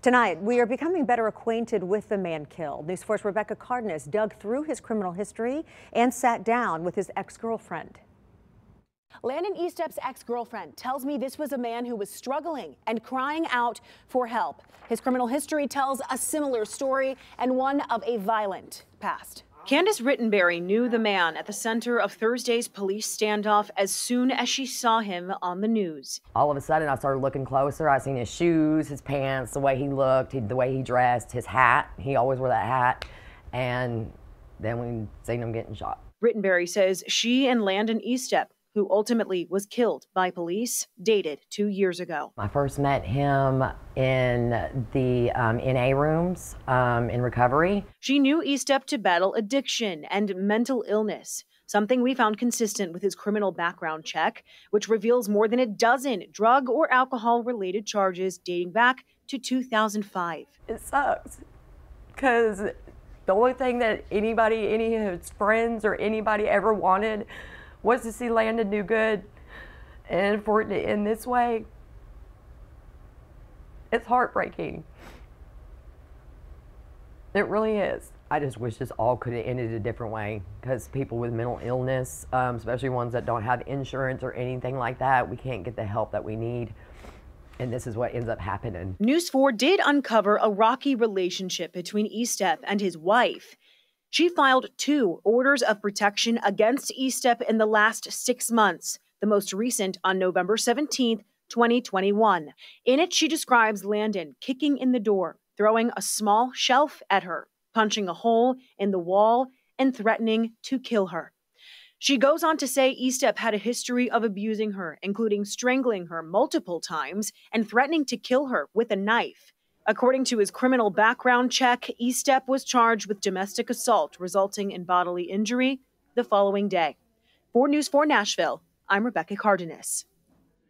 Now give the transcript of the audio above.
Tonight, we are becoming better acquainted with the man killed. News 4's Rebecca Cardenas dug through his criminal history and sat down with his ex-girlfriend. Landon Eastep's ex-girlfriend tells me this was a man who was struggling and crying out for help. His criminal history tells a similar story and one of a violent past. Candace Rittenberry knew the man at the center of Thursday's police standoff as soon as she saw him on the news. All of a sudden, I started looking closer. I seen his shoes, his pants, the way he looked, the way he dressed, his hat. He always wore that hat. And then we seen him getting shot. Rittenberry says she and Landon Eastep, who ultimately was killed by police, dated 2 years ago. I first met him in the NA rooms in recovery. She knew Eastep to battle addiction and mental illness, something we found consistent with his criminal background check, which reveals more than a dozen drug or alcohol-related charges dating back to 2005. It sucks because the only thing that any of his friends or anybody ever wanted was to see Landon do good, and for it to end this way, it's heartbreaking. It really is. I just wish this all could have ended a different way, because people with mental illness, especially ones that don't have insurance or anything like that, we can't get the help that we need. And this is what ends up happening. News 4 did uncover a rocky relationship between Eastep and his wife. She filed 2 orders of protection against Eastep in the last 6 months, the most recent on November 17, 2021. In it, she describes Landon kicking in the door, throwing a small shelf at her, punching a hole in the wall, and threatening to kill her. She goes on to say Eastep had a history of abusing her, including strangling her multiple times and threatening to kill her with a knife. According to his criminal background check, Eastep was charged with domestic assault resulting in bodily injury the following day. For News 4 Nashville, I'm Rebecca Cardenas.